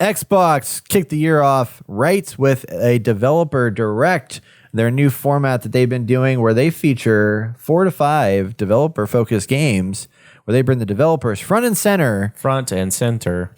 Xbox kicked the year off right with a developer direct, their new format that they've been doing where they feature 4 to 5 developer-focused games where they bring the developers front and center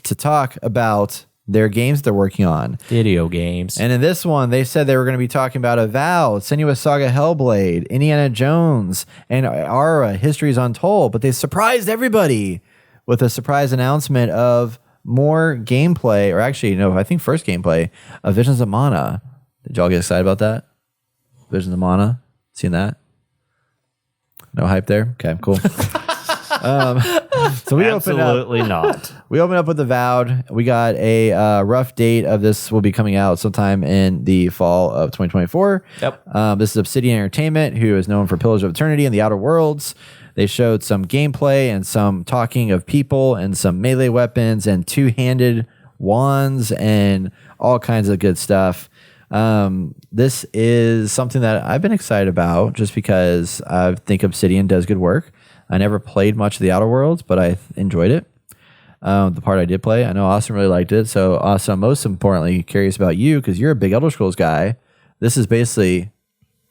to talk about their games they're working on. Video games. And in this one, they said they were going to be talking about Avowed, Senua, Saga, Hellblade, Indiana Jones, and Ara, Histories Untold. But they surprised everybody with a surprise announcement of more gameplay, or actually, no, I think first gameplay of Visions of Mana. Did y'all get excited about that? Visions of Mana? Seen that? No hype there? Okay, cool. So we Absolutely not. We opened up with Avowed. We got a rough date of this will be coming out sometime in the fall of 2024. Yep. This is Obsidian Entertainment, who is known for Pillars of Eternity and The Outer Worlds. They showed some gameplay and some talking of people and some melee weapons and two-handed wands and all kinds of good stuff. This is something that I've been excited about just because I think Obsidian does good work. I never played much of The Outer Worlds, but I enjoyed it. The part I did play, I know Austin really liked it. So, Austin, most importantly, curious about you because you're a big Elder Scrolls guy. This is basically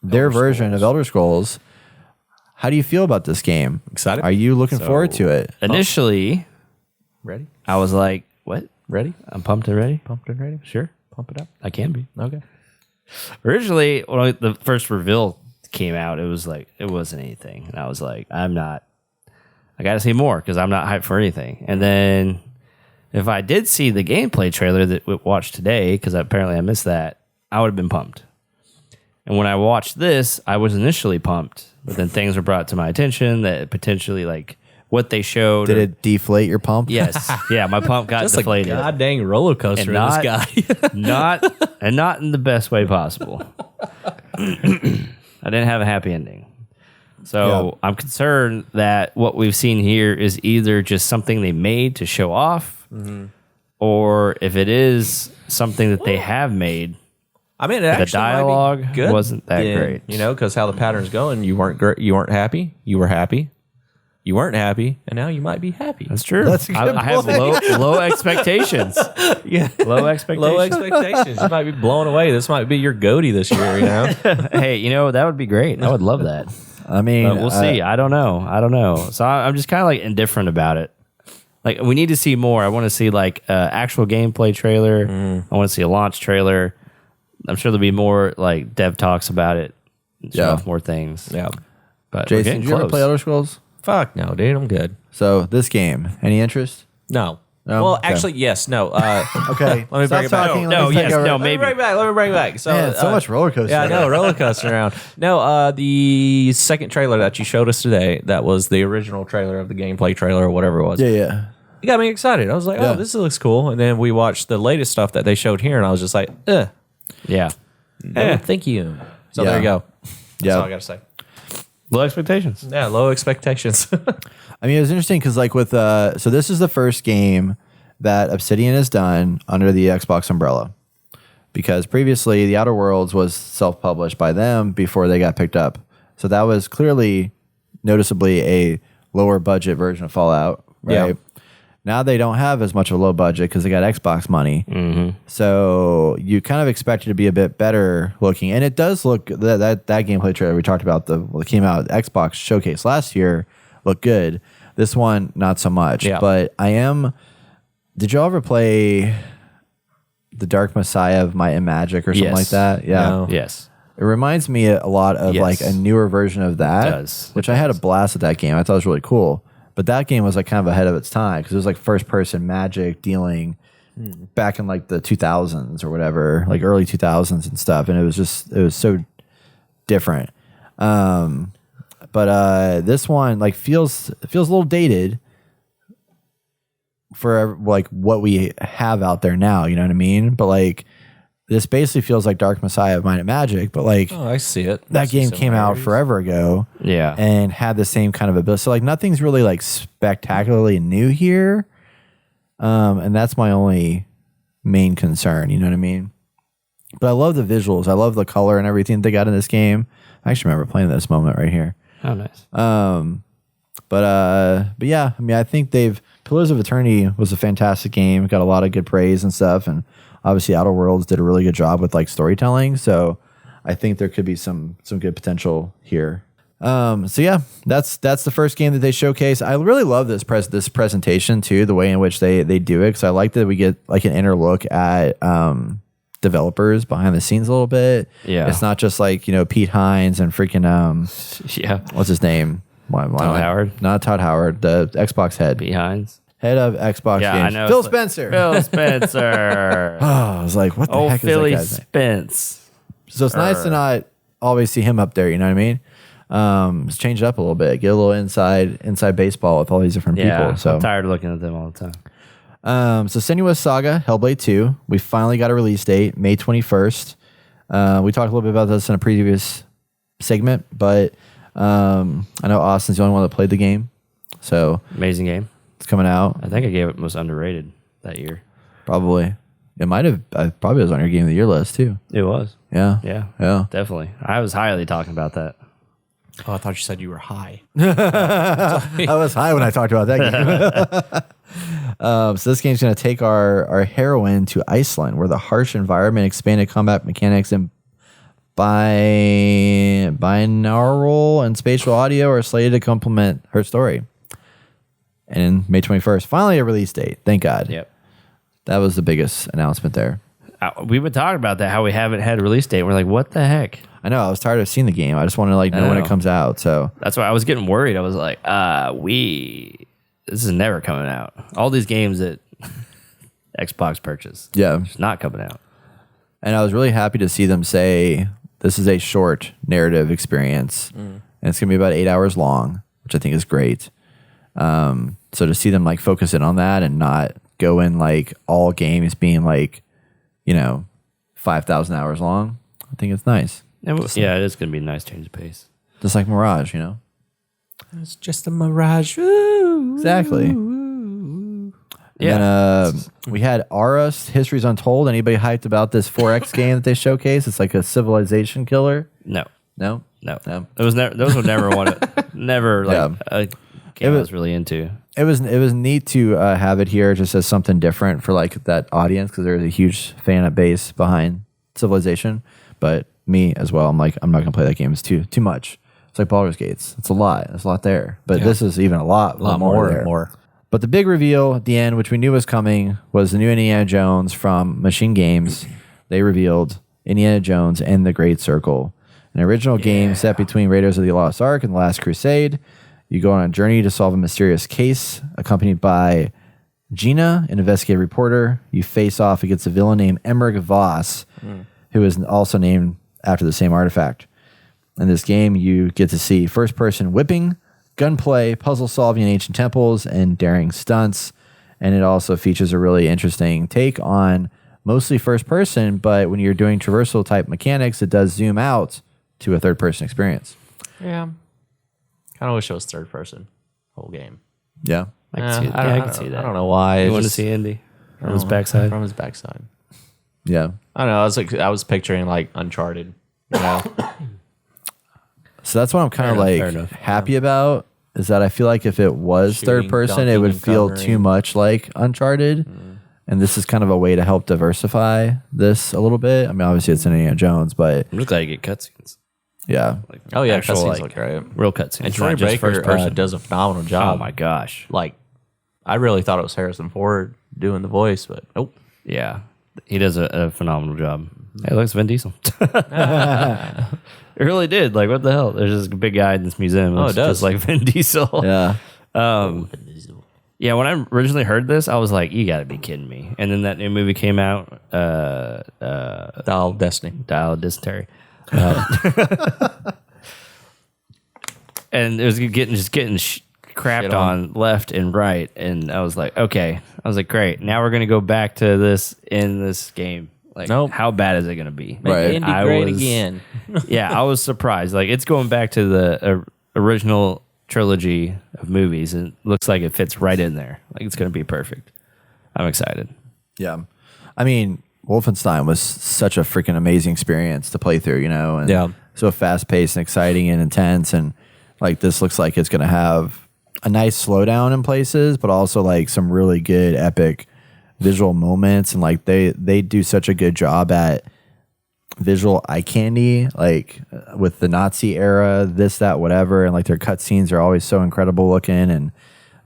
their version of Elder Scrolls. How do you feel about this game? Excited? Are you looking forward to it? Initially, Ready? I was like, what? Ready? I'm pumped and ready? Pumped and ready? Sure. Pump it up. I can be. Okay. Originally, when the first reveal came out, it was like, it wasn't anything. And I was like, I got to see more because I'm not hyped for anything. And then if I did see the gameplay trailer that we watched today, because apparently I missed that, I would have been pumped. And when I watched this, I was initially pumped, but then things were brought to my attention that potentially, like, what they showed. Did it deflate your pump? Yes. Yeah, my pump got Just deflated. a goddamn roller coaster in this guy. not in the best way possible. I didn't have a happy ending. So I'm concerned that what we've seen here is either just something they made to show off, or if it is something that they have made. I mean, the dialogue good. wasn't that great. You know, because how the pattern's going, you weren't happy. You were happy. You weren't happy, and now you might be happy. That's true. That's a good I have low expectations. Yeah, Low expectations. low expectations. You might be blown away. This might be your goatee this year. You know. Hey, that would be great. I would love that. I mean, But we'll see. I don't know. So I'm just kind of like indifferent about it. Like, we need to see more. I want to see like actual gameplay trailer. I want to see a launch trailer. I'm sure there'll be more like dev talks about it. Show off more things. Yeah. But Jason, did you ever play Elder Scrolls? Fuck no, dude. I'm good. So this game, any interest? No. No? Well, Okay. actually, yes. No. Okay. Let me bring it back. No, yes, no, Let me maybe. bring it back. Let me bring it back. So, Man, so much roller coaster. Yeah, I know, roller coaster around. No, the second trailer that you showed us today, that was the original trailer of the gameplay trailer or whatever it was. Yeah. It got me excited. I was like, Yeah. oh, this looks cool. And then we watched the latest stuff that they showed here, and I was just like, Yeah. thank you. So Yeah. there you go. That's all I Yeah. got to say. Low expectations. Yeah, low expectations. I mean, it was interesting because, like, with so this is the first game that Obsidian has done under the Xbox umbrella, because previously The Outer Worlds was self-published by them before they got picked up. So that was clearly, noticeably a lower budget version of Fallout, right? Yeah. Now they don't have as much of a low budget because they got Xbox money. So you kind of expect it to be a bit better looking, and it does look that gameplay trailer we talked about that came out at Xbox Showcase last year looked good. This one not so much. Yeah. But I am. Did y'all ever play The Dark Messiah of Might and Magic or something Yes. like that? Yeah. No. Yes. It reminds me a lot of Yes. like a newer version of that, It does. which I had a blast at that game. I thought it was really cool. But that game was like kind of ahead of its time because it was like first person magic dealing back in like the 2000s or whatever, like early 2000s and stuff. And it was so different. But this one like feels a little dated for like what we have out there now. You know what I mean? But like this basically feels like Dark Messiah of Might and Magic, but like Oh, I see it. that game came out forever ago. Yeah. And had the same kind of ability. So like nothing's really like spectacularly new here. And that's my only main concern, you know what I mean? But I love the visuals. I love the color and everything they got in this game. I actually remember playing this moment right here. Oh, nice. But yeah, I mean, I think they've Pillars of Eternity was a fantastic game. Got a lot of good praise and stuff, and obviously Outer Worlds did a really good job with like storytelling. So I think there could be some good potential here. So yeah, that's the first game that they showcase. I really love this presentation too, the way in which they do it, because I like that we get like an inner look at developers behind the scenes a little bit. Yeah, it's not just like, you know, Pete Hines and freaking what's his name? Todd Howard? Not Todd Howard, the Xbox head. Pete Hines, head of Xbox games. I know. Phil Spencer. Phil Spencer. Oh, I was like, what the heck Philly is that guy's name? Spence. So it's nice to not always see him up there. You know what I mean? Let's change it up a little bit. Get a little inside baseball with all these different people. So I'm tired of looking at them all the time. So Senua Saga, Hellblade 2. We finally got a release date, May 21st. We talked a little bit about this in a previous segment, but I know Austin's the only one that played the game. So Amazing game. it's coming out. I think I gave it most underrated that year. Probably. It might have, probably was on your game of the year list too. It was. Yeah. Yeah, definitely. I was highly talking about that. Oh, I thought you said you were high. I was high when I talked about that game. So this game's going to take our heroine to Iceland, where the harsh environment, expanded combat mechanics, and binaural and spatial audio are slated to complement her story. And May 21st, finally a release date. Thank God. Yep. That was the biggest announcement there. We've been talking about that, how we haven't had a release date. We're like, what the heck? I know. I was tired of seeing the game. I just want to like know when it comes out. So that's why I was getting worried. I was like, this is never coming out. All these games that Xbox purchased, yeah, it's not coming out. And I was really happy to see them say this is a short narrative experience, and it's gonna be about 8 hours long, which I think is great. So to see them like focus in on that and not go in like all games being like, 5,000 hours long, I think it's nice. It is going to be a nice change of pace. Just like Mirage, It's just a mirage. Exactly. Yeah. And we had Aras, History's Untold. Anybody hyped about this 4X game that they showcased? It's like a civilization killer. No. No? It was never. Those were never one. Never like a game I was really into. It was neat to have it here just as something different for like that audience, because there's a huge fan base behind Civilization. But me as well, I'm like, I'm not gonna play that game. It's too much. It's like Baldur's Gates. It's a lot. There's a lot there. But this is even a lot more there. But the big reveal at the end, which we knew was coming, was the new Indiana Jones from Machine Games. They revealed Indiana Jones and the Great Circle, an original game set between Raiders of the Lost Ark and The Last Crusade. You go on a journey to solve a mysterious case, accompanied by Gina, an investigative reporter. You face off against a villain named Emmerich Voss, who is also named after the same artifact. In this game, you get to see first-person whipping, gunplay, puzzle solving in ancient temples, and daring stunts. And it also features a really interesting take on mostly first-person, but when you're doing traversal-type mechanics, it does zoom out to a third-person experience. Yeah. Kind of wish it was third person, whole game. Yeah. I can see that. I can see that. I don't know why. You want to see Indy from his backside? From his backside. Yeah. I don't know. I was picturing like Uncharted. So that's what I'm kind of happy about, is that I feel like if it was third person, it would feel too much like Uncharted. And this is kind of a way to help diversify this a little bit. I mean, obviously it's Indiana Jones, but I'm just glad you get cutscenes. Yeah. Like actual, cutscenes look great. Real cutscenes. And Troy Baker does a phenomenal job. Oh my gosh. Like, I really thought it was Harrison Ford doing the voice, but nope. Yeah. He does a phenomenal job. It looks Vin Diesel. It really did. Like, what the hell? There's this big guy in this museum. It does. Just like Vin Diesel. Yeah. Yeah, when I originally heard this, I was like, you got to be kidding me. And then that new movie came out. Dial of Destiny. Dial of Dysentery. And it was getting crapped on left and right. And I was like, okay. I was like, great. Now we're going to go back to this in this game. Like, how bad is it going to be? Make Indy great again. Yeah, I was surprised. Like, it's going back to the original trilogy of movies, and it looks like it fits right in there. Like, it's going to be perfect. I'm excited. Yeah. I mean, Wolfenstein was such a freaking amazing experience to play through, and so fast paced and exciting and intense. And like, this looks like it's going to have a nice slowdown in places, but also like some really good epic visual moments, and like they do such a good job at visual eye candy, like with the Nazi era, this, that, whatever, and like their cutscenes are always so incredible looking, and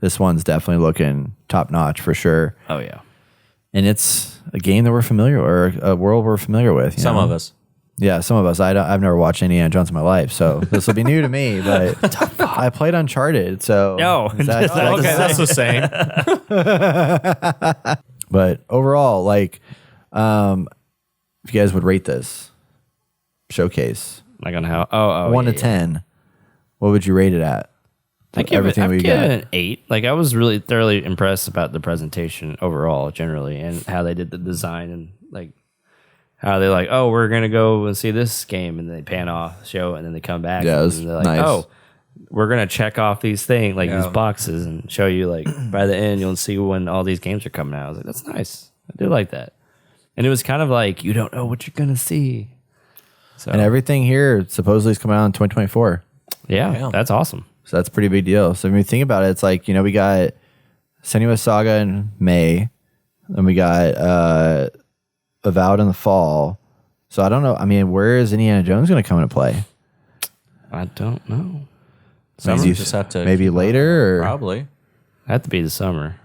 this one's definitely looking top notch for sure. Oh yeah, and it's a game that we're familiar, or a world we're familiar with. Some of us. Yeah, some of us. I've never watched Indiana Jones in my life, so this will be new to me. But I played Uncharted, so No. That's the same. But overall, like, if you guys would rate this showcase, like on how 1 to 10, what would you rate it at? I give it an 8. Like I was really thoroughly impressed about the presentation overall, generally, and how they did the design, and like how they like, oh, we're gonna go and see this game, and they pan off, show, and then they come back. Yeah, it was and they're like, nice. oh, we're gonna check off these things, like these boxes, and show you like by the end you'll see when all these games are coming out. I was like, that's nice. I do like that, and it was kind of like you don't know what you're gonna see. So And everything here supposedly is coming out in 2024. yeah, that's awesome. So that's a pretty big deal. So when you think about it, it's like, we got Senua Saga in May, and we got Avowed in the fall. So I don't know. I mean, where is Indiana Jones going to come into play? I don't know. Maybe, just have to maybe later, or Probably. Had to be the summer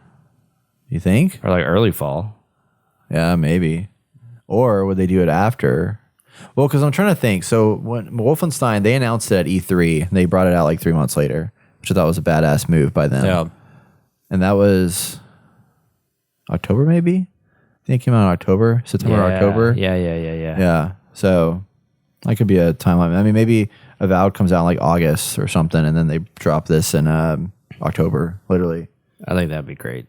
you think? or like early fall. Yeah, maybe. Or would they do it after? Well, because I'm trying to think. So when Wolfenstein, they announced it at E3, and they brought it out like 3 months later, which I thought was a badass move by them. Yeah. And that was October, maybe? I think it came out in October, September, Yeah, October. Yeah. Yeah. So that could be a timeline. I mean, maybe Avowed comes out in like August or something, and then they drop this in October, literally. I think that'd be great.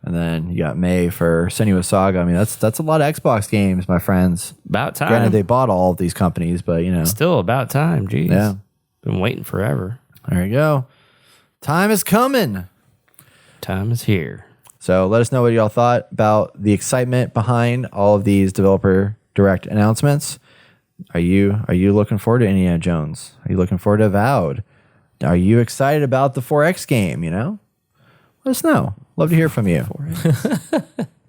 And then you got May for Senua Saga. I mean, that's a lot of Xbox games, my friends. About time. Granted, they bought all of these companies, but Still about time. Jeez. Yeah. Been waiting forever. There you go. Time is coming. Time is here. So let us know what y'all thought about the excitement behind all of these developer direct announcements. Are you looking forward to Indiana Jones? Are you looking forward to Avowed? Are you excited about the 4X game? Let us know. Love to hear from you.